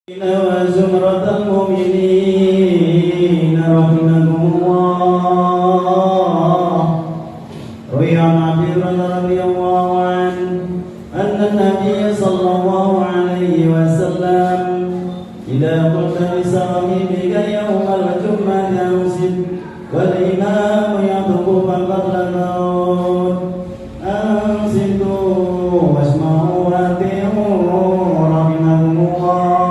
وزمرة المؤمنين رحمهم الله. روي عن أبي هريرة رضي الله عنه أن النبي صلى الله عليه وسلم إذا قلت لصاحبك يوم الجمعة أنصت والإمام يخطب فقد الموت أنصتوا واسمعوا وأطيعوا رحمكم الله.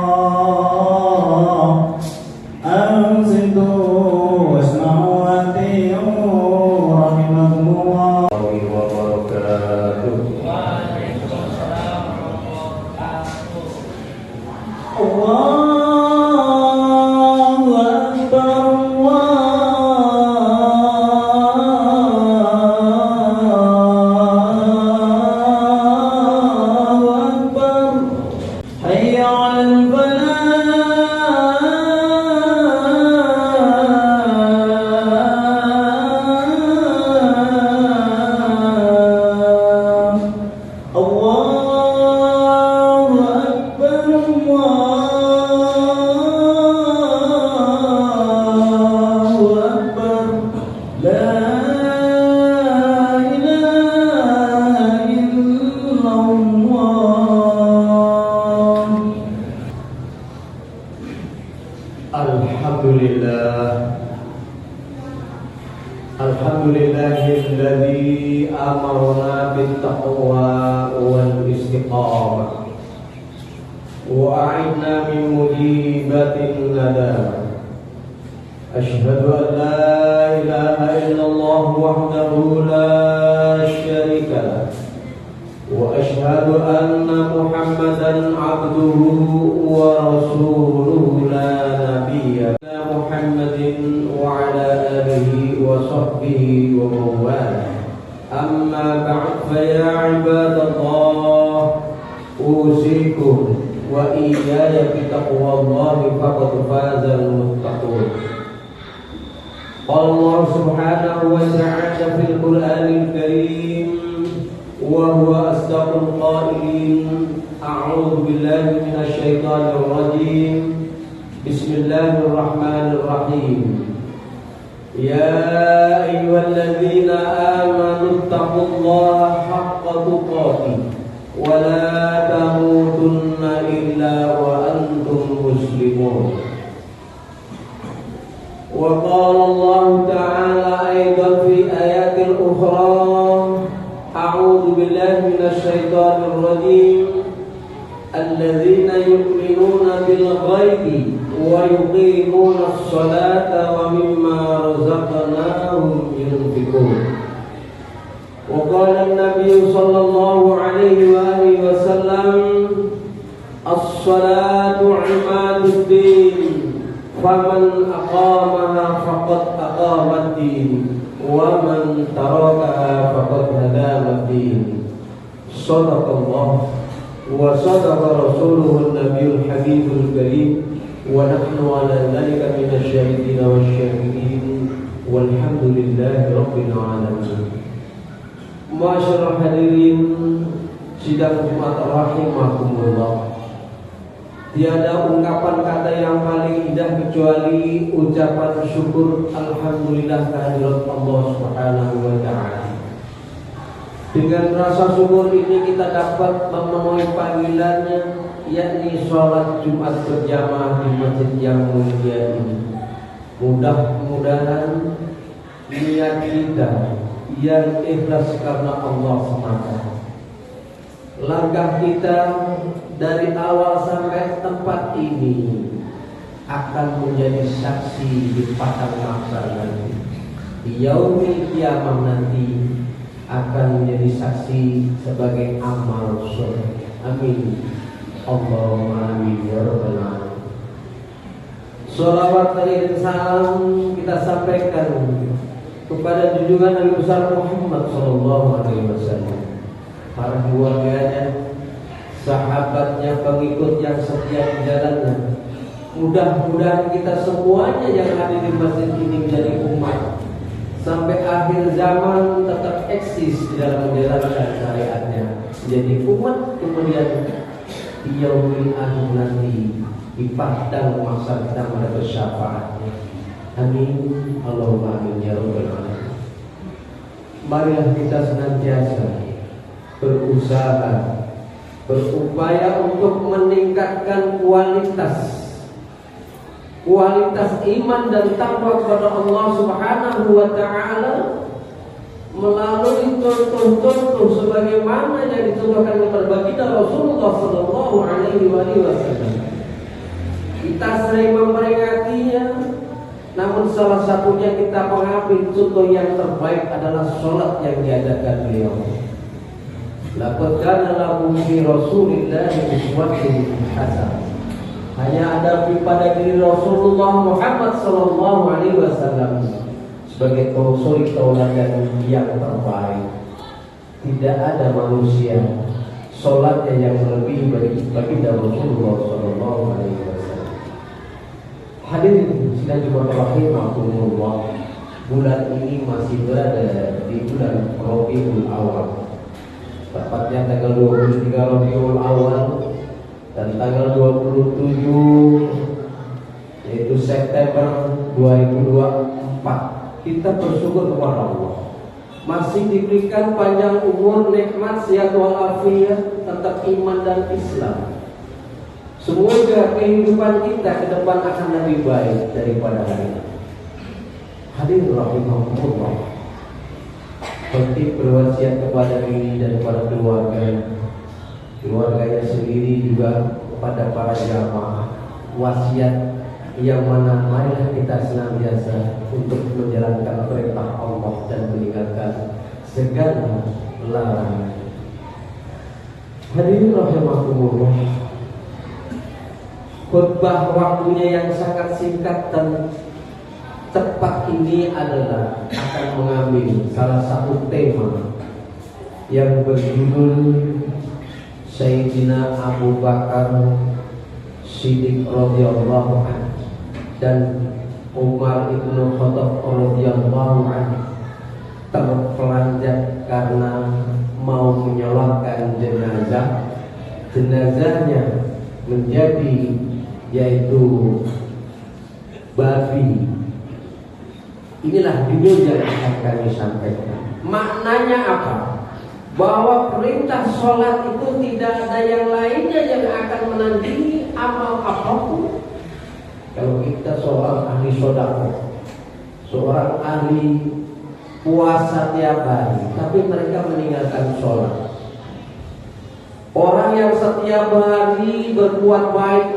أنصتوا واسمعوا وأطيعوا رحمكم الله. وبركاته. الله أكبر الله أكبر. حي على الفلاح. الله أكبر الله أكبر. لا إله إلا الله. Alhamdulillahilladzi amarna bittaqwa wal istiqamah wa a'idna min mujibatin nadamah. Ashhadu an la ilaha illallah wahdahu la syarika lah wa ashhadu anna Muhammadan abduhu wa rasuluhu la nabiyya Muhammadin wa ala alihi wa sahbihi wa mawala. Amma ba'd, fa ya ibadallah, usikum wa iyaya bi taqwallahi faqad fazal muttaqun. Qala Allah subhanahu wa ta'ala fil Qur'anil Karim wa huwa asdaqul qailin. A'udzu billahi minasy syaithanir rajim. Bismillahirrahmanirrahim. Ya ayyuhalladzina amanu taqullaha haqqa tuqatih wa la tamutunna illa wa antum muslimun. Wa qala Allah ta'ala aidan fi ayatin ukhra. A'udzu billahi minasy syaithanir rajim. Alladzina yu'minuna bil ghaibi wa yuqimuna as-salata wa mimma razaqnahum yunfiqun. Wa qala an-nabiy sallallahu alaihi wa alihi wasallam, as-salatu 'imaduddin, faman aqamaha faqad aqama ad-din wa man tarakaha faqad hadama ad-din. Shadaqallah wa sadaqa rasuluhu an-nabiyul habibul karim. Wa nahnu ala dhalika minasy syahidin wasyakirin walhamdulillahi rabbil alamin. Masyarul hadirin sidang Jumat rahimakumullah. Tiada ungkapan kata yang paling indah kecuali ucapan syukur alhamdulillah kehadirat Allah Subhanahu wa ta'ala. Dengan rasa syukur ini kita dapat memenuhi panggilannya, yakni sholat Jumat berjamaah di masjid yang mulia ini. Mudah-mudahan niat kita yang ikhlas karena Allah semata. Langkah kita dari awal sampai tempat ini akan menjadi saksi di padang mahsyar nanti. Di yaumil kiamah nanti akan menjadi saksi sebagai amal soleh. Amin. Allahumma amin ya rabbal alamin. Shalawat dan salam kita sampaikan kepada junjungan Nabi besar Muhammad sallallahu alaihi wasallam, para keluarganya, sahabatnya, pengikut yang setia di jalannya. Mudah-mudahan kita semuanya yang ada di masjid ini menjadi umat sampai akhir zaman, tetap eksis di dalam menjalankan syariatnya, menjadi umat kemudian di yaumil akhir nanti dipandang masa kita mendapat syafaatnya. Amin. Allahumma amin ya rabbal alamin. Marilah kita senantiasa berusaha, berupaya untuk meningkatkan kualitas iman dan takwa kepada Allah Subhanahu wa taala melalui contoh-contoh sebagaimana yang dicontohkan kepada baginda Rasulullah sallallahu alaihi wasallam. Kita sering memperingatinya, namun salah satunya kita mengambil contoh yang terbaik adalah sholat yang diadakan beliau. Laqad kana lakum fi Rasulillahi uswatun hasanah. Hanya ada pada diri Rasulullah Muhammad sallallahu alaihi wasallam sebagai suri tauladan yang terbaik. Tidak ada manusia sholatnya yang lebih bagi Rasulullah sallallahu alaihi wasallam. Hadirin sidang Jumat rahimakumullah, bulan ini masih berada di bulan Rabiul Awal. Tepatnya tanggal 23 Rabiul Awal dan tanggal 27 yaitu September 2024. Kita bersyukur kepada Allah masih diberikan panjang umur, nikmat, sehat walafiat, tetap iman dan Islam. Semoga kehidupan kita ke depan akan lebih baik daripada hari ini. Hadirin rahimahumullah, penting berwasiat kepada diri dan kepada keluarganya sendiri, juga kepada para jamaah. Wasiat yang mana marilah kita senantiasa untuk menjalankan perintah Allah dan meninggalkan segala larangan. Hadirin rahimakumullah, khutbah waktunya yang sangat singkat dan tepat ini adalah akan mengambil salah satu tema yang berjudul Sayyidina Abu Bakar Siddiq radhiyallahu anhu dan Umar ibnu Khattab radhiyallahu anhu terpelanjat karena mau menyolatkan jenazahnya menjadi yaitu babi. Inilah judul yang akan kami sampaikan. Maknanya apa? Bahwa perintah sholat itu tidak ada yang lainnya yang akan menandingi amal apapun. Kalau kita seorang ahli sedekah, seorang ahli puasa tiap hari, tapi mereka meninggalkan sholat. Orang yang setiap hari berbuat baik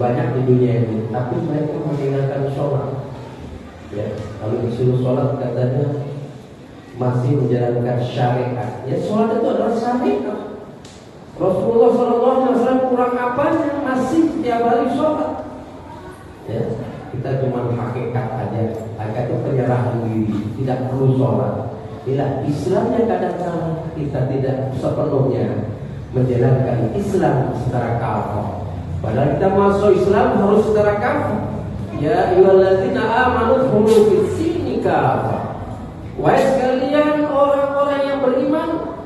banyak di dunia ini, tapi mereka meninggalkan sholat. Ya, kalau disuruh sholat katanya masih menjalankan syariat. Ya, sholat itu adalah syariat. Rasulullah SAW kurang apanya masih tiap hari sholat. Ya, kita cuma hakikat aja. Hakikat itu penyerahan diri, tidak perlu sholat. Inilah Islamnya kadang-kadang kita tidak sepenuhnya menjalankan Islam secara kafah. Padahal kita masuk Islam harus secara kafah. Ya ayyuhalladzina amanu dkhulu fis-silmi kafah. Wahai sekalian orang-orang yang beriman,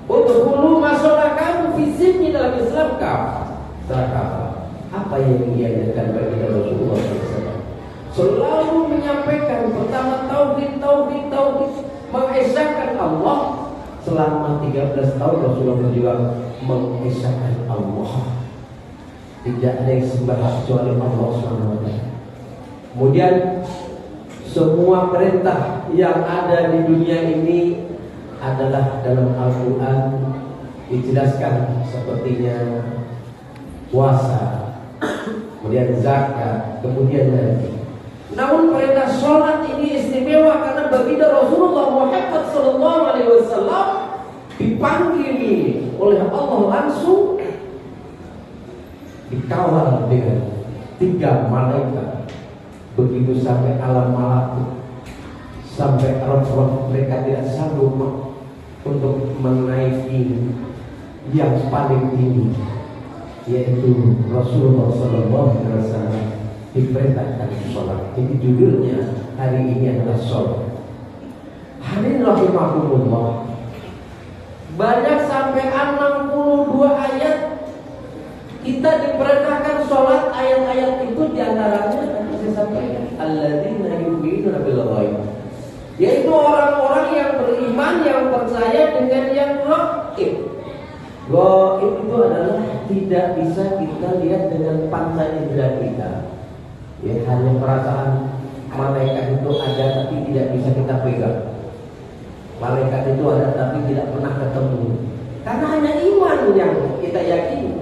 udkhulu masuklah kamu fis-silmi dalam Islam kafah. Secara kafah. Apa yang diajarkan bagi Rasulullah SAW? Selalu menyampaikan pertama tauhid, mengesahkan Allah. Selama 13 tahun Rasulullah berjuang mengesahkan Allah. Tidak ada yang sembah kecuali Allah SWT. Kemudian semua perintah yang ada di dunia ini adalah dalam Al-Quran dijelaskan, sepertinya puasa, kemudian zakat, kemudian haji. Namun perintah sholat ini istimewa karena baginda Rasulullah Muhammad SAW dipanggil oleh Allah langsung, dikawal dengan 3 malaikat. Begitu sampai alam malakut, sampai roh-roh mereka tidak sanggup untuk menaiki yang paling tinggi, yaitu Rasulullah SAW diperintahkan sholat. Jadi judulnya hari ini adalah sholat. Hadirin rahimahumullah, banyak sampai 62 ayat Kita diperintahkan sholat, ayat-ayat itu diantaranya nanti saya sampaikan alladzina yu'minuna bil ghaib, yaitu orang-orang yang beriman, yang percaya dengan yang gaib. Gaib itu adalah tidak bisa kita lihat dengan panca indera kita. Ya, hanya perasaan malaikat itu ada tapi tidak bisa kita pegang. Malaikat itu ada tapi tidak pernah ketemu. Karena hanya iman yang kita yakini.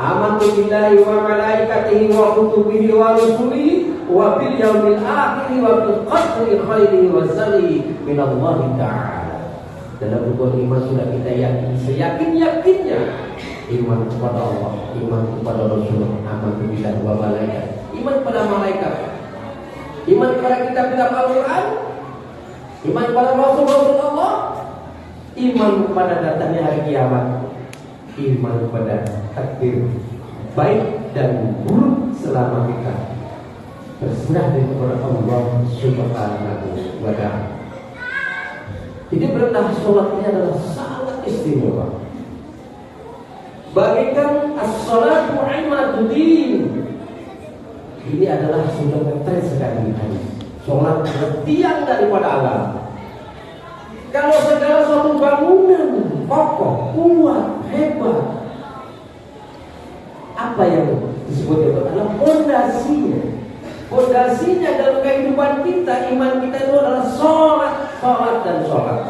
Amantu billahi wa malaikatihi wa kutubihi wa rusulihi wa bil yaumil akhir wa bil qadri khairihi wa syarrihi min Allah Ta'ala. Dalam rukun iman sudah kita yakini seyakin-yakinnya iman kepada Allah, iman kepada Rasulullah, amantu billahi wa malaikat, iman kepada malaikat, iman kepada kitab-kitab Al-Qur'an, iman kepada Rasul-Rasul Allah, iman kepada datangnya hari kiamat, iman kepada takdir baik dan buruk selama kita berserah kepada Allah Subhanahu wa Ta'ala. Jadi perintah sholat ini adalah sangat istimewa. Bagikan as-sholatu imaduddin. Ini adalah sudah ngetrend sekali hari. Sholat adalah tiang daripada agama. Kalau segala suatu bangunan kokoh, kuat, hebat, apa yang disebut itu adalah fondasinya. Fondasinya dalam kehidupan kita, iman kita itu adalah sholat, sholat dan sholat.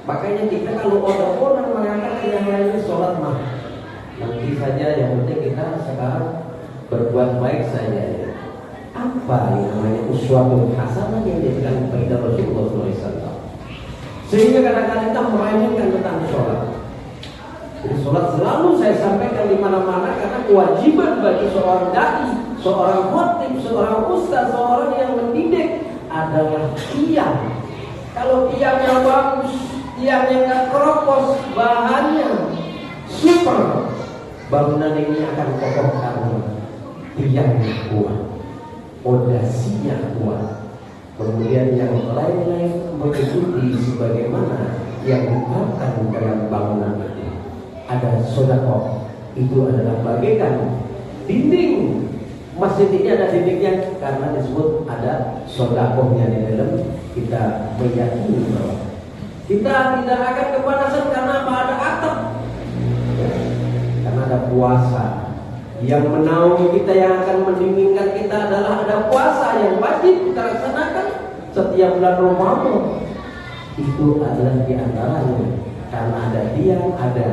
Makanya kita kalau orang-orang mengatakan yang lain sholat mah nanti saja, yang penting kita sekarang berbuat baik saja. Apa yang namanya uswatun hasanah yang diberikan kepada Rasulullah SAW? Sehingga kadang-kadang kita meremehkan tentang sholat. Jadi sholat selalu saya sampaikan di mana-mana karena kewajiban bagi seorang dai, seorang khatib, seorang ustaz, seorang yang mendidik adalah tiang. Kalau tiangnya bagus, tiangnya nggak keropos, bahannya super, bangunan ini akan kokoh karena tiangnya kuat, fondasinya kuat. Kemudian yang lain-lain mengikuti sebagaimana yang diterapkan dalam bangunan itu. Ada sedekah, itu adalah bagaikan dinding. Masjid ini ada dindingnya karena disebut ada sedekahnya di dalam. Kita meyakini bahwa kita tidak akan kepanasan karena ada atap, karena ada puasa. Yang menaungi kita, yang akan mendinginkan kita adalah ada puasa yang wajib kita laksanakan setiap bulan Ramadan. Itu adalah diantaranya karena ada tiang, ada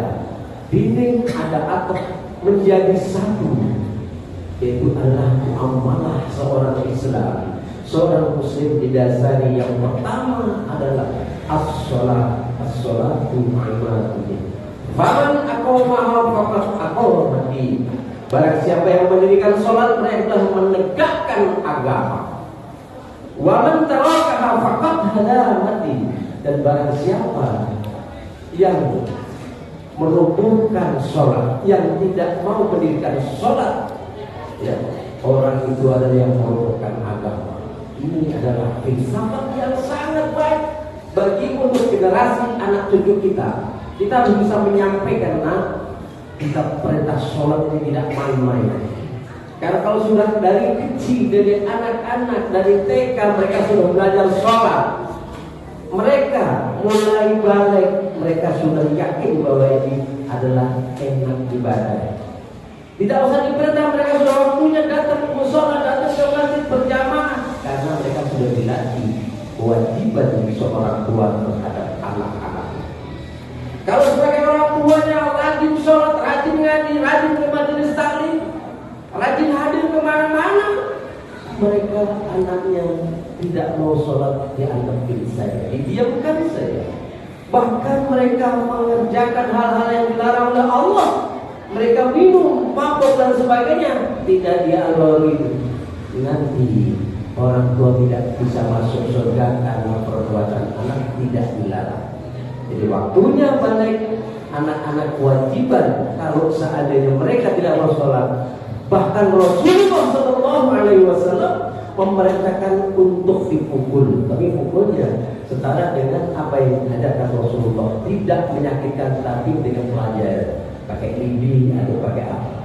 dinding, ada atap menjadi satu. Itu adalah muamalah seorang Islam, seorang Muslim didasari yang pertama adalah as-sholat, as-sholatu imaduddin. Faman aqamaha faqad aqama din. Barang siapa yang mendirikan sholat, mereka telah menegakkan agama. Wa man tarakaha faqad hadamati. Dan barang siapa yang merubuhkan sholat, yang tidak mau mendirikan sholat, ya, orang itu adalah yang merubuhkan agama. Ini adalah filsafat yang sangat baik bagi untuk generasi anak cucu kita. Kita harus bisa menyampaikan, kita perintah sholat ini tidak main-main. Karena kalau sudah dari kecil, dari anak-anak, dari TK mereka sudah belajar sholat, mereka mulai balik, mereka sudah yakin bahwa ini adalah enak ibadah. Tidak usah diperintah, mereka sudah waktunya datang ke musola, datang ke masjid berjamaah, karena mereka sudah dilatih kewajiban bagi seorang tua terhadap anak-anak. Kalau sebagai orang tuanya rajin sholat, rajin ngaji, rajin ke majelis taklim, rajin hadir kemana-mana, mereka anaknya tidak mau sholat, dianggap saya, didiamkan saya. Bahkan mereka mengerjakan hal-hal yang dilarang oleh Allah. Mereka minum, mabuk dan sebagainya, tidak dialori. Nanti orang tua tidak bisa masuk surga karena perbuatan anak tidak dilarang. Jadi waktunya balik, anak-anak kewajiban kalau seandainya mereka tidak mau sholat. Bahkan Rasulullah SAW memerintahkan untuk dipukul, tapi pukulnya setara dengan apa yang diajarkan Rasulullah, tidak menyakitkan tapi dengan pelajaran, pakai lidi atau pakai apa.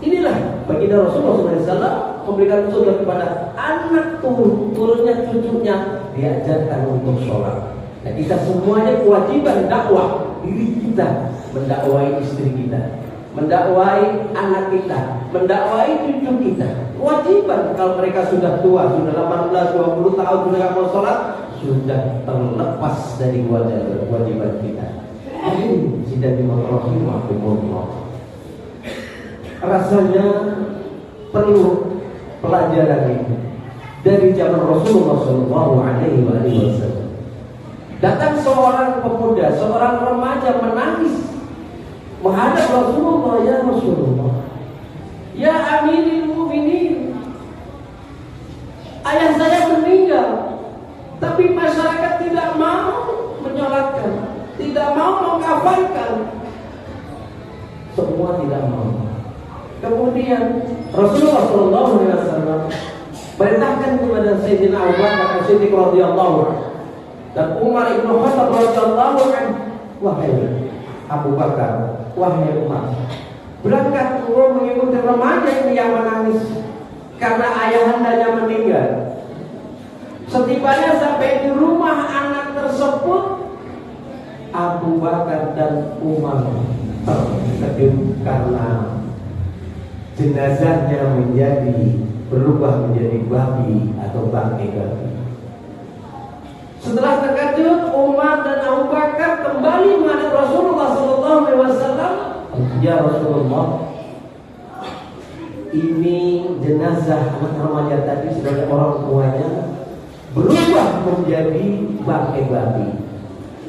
Inilah baginda Rasulullah SAW memberikan contoh kepada anak turunnya, cucunya, diajarkan untuk sholat. Nah, kita semuanya kewajiban dakwah diri kita, mendakwai istri kita, mendakwai anak kita, mendakwai cucu kita. Kewajiban kalau mereka sudah tua, sudah 18, 20 tahun sudah nggak mau sholat, sudah terlepas dari kewajiban kita. Ini sudah dimarahi. Rasanya perlu pelajaran ini dari zaman Rasulullah SAW. Datang seorang pemuda, seorang remaja menangis menghadap Rasulullah, ya Rasulullah, ya Amirul Mukminin, ayah saya meninggal, tapi masyarakat tidak mau menyolatkan, tidak mau mengkafankan, semua tidak mau. Kemudian Rasulullah SAW perintahkan kepada Sayyidina Abu Bakar As-Siddiq radhiyallahu anhu dan Umar ibn Khattab radhiyallahu anhu, wahai Abu Bakar, wahai Umar, berangkat turun mengikuti remaja ini yang menangis karena ayahandanya meninggal. Setibanya sampai di rumah anak tersebut, Abu Bakar dan Umar terkejut karena jenazahnya berubah menjadi babi atau bangkai babi. Setelah terkejut, Umar dan Abu Bakar kembali menghadap Rasulullah SAW. Ya Rasulullah, ini jenazah anak remaja tadi sebagai orang tuanya berubah menjadi bangkai babi.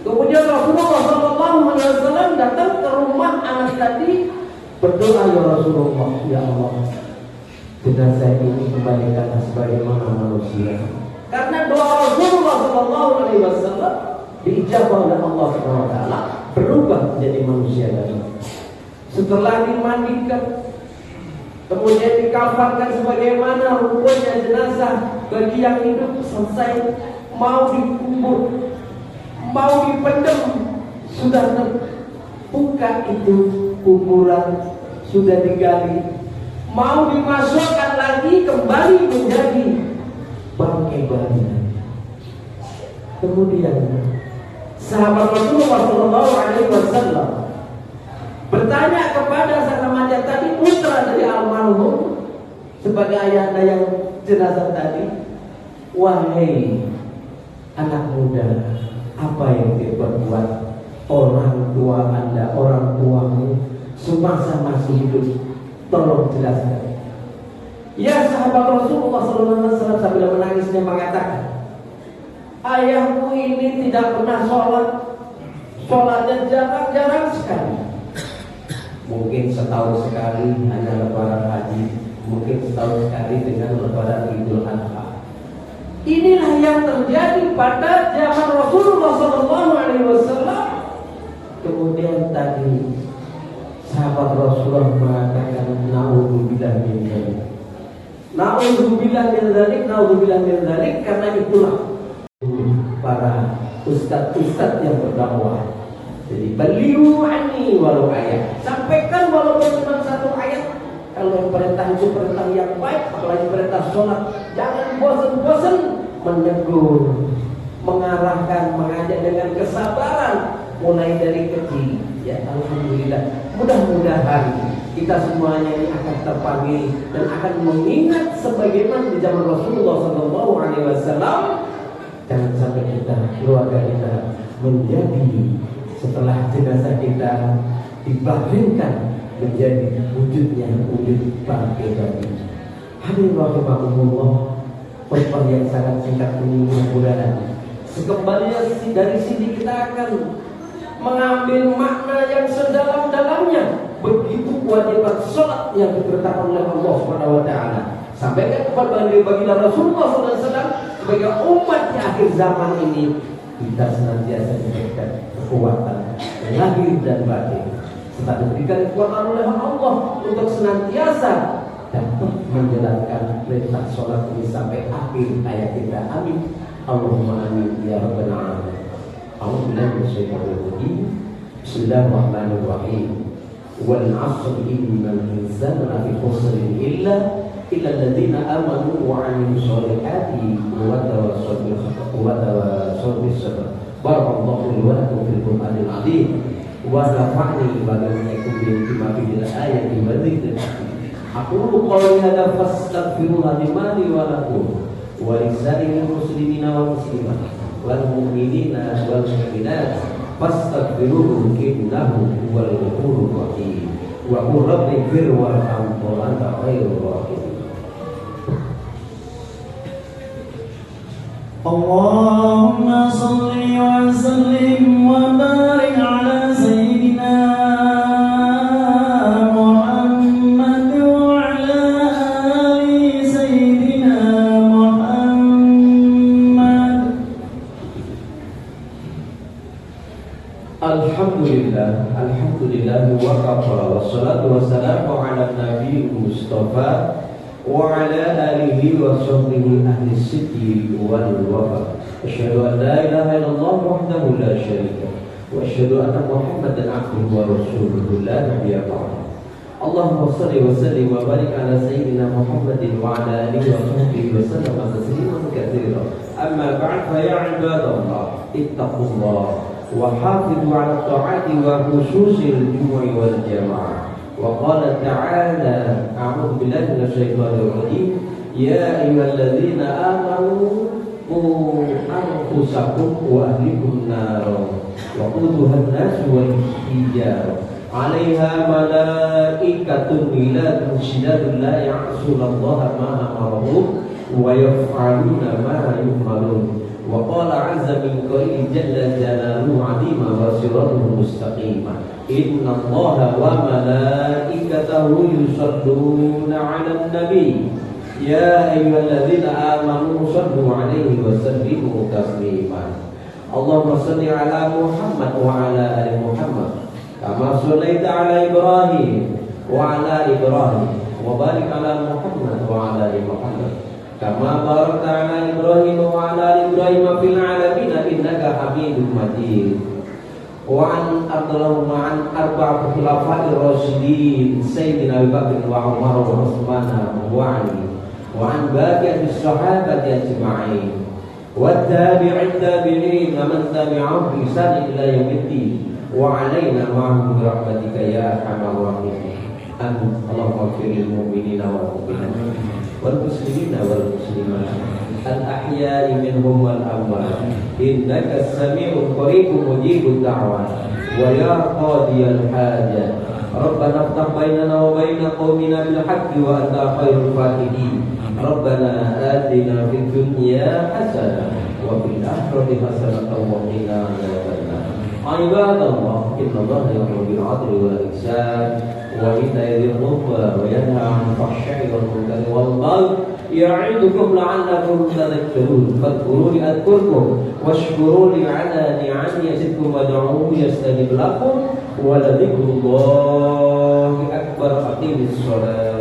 Kemudian Rasulullah SAW datang ke rumah anak tadi, berdoa, ya Rasulullah, ya Allah, jenazah ini kembalikan sebagaimana manusia. Karena doa Rasulullah SAW diijabah oleh Allah SWT, berubah menjadi manusia lagi. Setelah dimandikan, kemudian dikafankan sebagaimana rukunnya jenazah bagi yang hidup, selesai mau dikubur, mau dipendam, sudah terbuka itu kuburan, sudah digali, mau dimasukkan lagi, kembali menjadi bangkai babi. Kemudian sahabat Rasulullah SAW bertanya kepada sang remaja tadi, putra dari almarhum sebagai ayahanda yang jenazah tadi, wahai anak muda, apa yang diperbuat orang tua Anda, orang tuamu semasa masih hidup? Tolong jelaskan. Ya, sahabat Rasulullah SAW sambil menangisnya mengatakan, ayahku ini tidak pernah sholat, sholatnya jarang-jarang sekali. Mungkin setahun sekali hanya lebaran haji, mungkin setahun sekali dengan lebaran Idul Adha. Inilah yang terjadi pada zaman Rasulullah SAW. Kemudian tadi sahabat Rasulullah mengatakan, naudzubillah min dzalik. Naudzubillah min dzalik, naudzubillah min dzalik, karena itulah para ustaz-ustaz yang berdakwah. Jadi beliau anni walau ayat, sampaikan walaupun cuma satu ayat. Kalau yang perintah itu perintah yang baik, apalagi perintah sholat, jangan bosan-bosan menegur, mengarahkan, mengajak dengan kesabaran, mulai dari kecil. Ya, alhamdulillah. Mudah-mudahan kita semuanya ini akan terpanggil dan akan mengingat sebagaimana di zaman Rasulullah SAW. Jangan sampai kita, keluarga kita menjadi, setelah jenazah kita dibaringkan, menjadi wujudnya wujud bangkai babi. Hadirin rahimakumullah, khutbah yang sangat singkat ini mudah-mudahan sekembalinya dari sini kita akan mengambil makna yang sedalam-dalamnya. Begitu kewajiban sholat yang diperintahkan oleh Allah SWT. Sampaikan kepada baginda Rasulullah SAW sebagai umat di akhir zaman ini, kita senantiasa diberikan kekuatan lahir dan batin, serta diberikan kekuatan oleh Allah untuk senantiasa dapat menjalankan perintah sholat ini sampai akhir hayat kita. Amin. Allahumma amin ya rabbal alamin. A'udzubillahi minasyaitonir rajim. Bismillahirrahmanirrahim. wal 'asri innal insana lafi khusrin illa alladziina aamanu wa 'amilus shalihati wa tawassaw bis sabr. Barakallahu li wa lakum fil Qur'anil 'azim wa nafa'ani wa iyyakum bima fihi al-ayati wa dzikril hakim. Aqulu qawli hadza fastaghfirullaha li wa lakum wa lisa'iril muslimina wal muslimat wal mu'minina wal mu'minat fastaghfiruhu innahu huwal ghafurur rahim. Wa qur rabbi ighfir warham wa anta khairur rahimin. Allahumma salli wa sallim wa barik ala sayyidina Muhammad wa ala ali sayyidina Muhammad. Alhamdulillah wa kafa wassalatu wassalamu ala nabiyil mustafa wa ala alihi wa sahbihi ahli sidqi wal wafa. Asyhadu an la ilaha illallah wahdahu la syarika wa asyhadu anna Muhammadan abduhu wa rasuluhu la nabiyya ba'dahu. Allahumma shalli wa sallim wa barik ala sayyidina Muhammadin wa ala alihi wa sahbihi wa sallam tasliman katsiran. Amma ba'd, fa ya ibadallah ittaqullah wa hafidhu ala ta'ati wa khususil jumu'i wal jama'ah. وقال تعالى أعوذ بالله من الشيطان الرجيم يا أيها الذين آمنوا قوا أنفسكم وأهلكم نارا وقودها الناس والحجارة عليها ملائكة غلاظ شداد لا يعصون الله ما أمرهم ويفعلون ما يؤمرون. وقال عز من قائل جل جلاله عظيما وصراطه مستقيما إن الله وملائكته يصلون على النبي يا أيها الذين آمنوا صلوا عليه وسلموا تسليما. اللهم صل على محمد وعلى آل محمد كما صليت على إبراهيم وعلى إبراهيم وبارك على محمد وعلى آل محمد كما باركت على إبراهيم وعلى آل إبراهيم في العالمين إنك حميد مجيد. وعن أربعة خلفاء الراشدين سيدنا أبي بكر وعمر وعثمان وعلي وعن باقي الصحابة أجمعين والتابعين ومن تبعهم بإحسان إلى يوم الدين وعلينا معهم برحمتك يا أرحم الراحمين. اللهم اغفر للمؤمنين والمؤمنات والمسلمين والمسلمات الأحياء منهم والأموات إنك السميع القريب مجيب الدعوات ويا قاضي الحاجات. ربنا افتح بيننا وبين قومنا بالحق وأنت خير الفاتحين. ربنا آتنا في الدنيا حسنة وفي الآخرة حسنة وقنا عذاب النار. عباد الله إن الله يأمر بالعدل والإحسان وإيتاء ذي القربى وينهى عن الفحشاء والمنكر والبغي يعظكم لعلكم تذكرون. فاذكروني أذكركم واشكروا لي على نعمي يزدكم وادعوه يستجب لكم ولذكر الله أكبر. أقيموا الصلاة.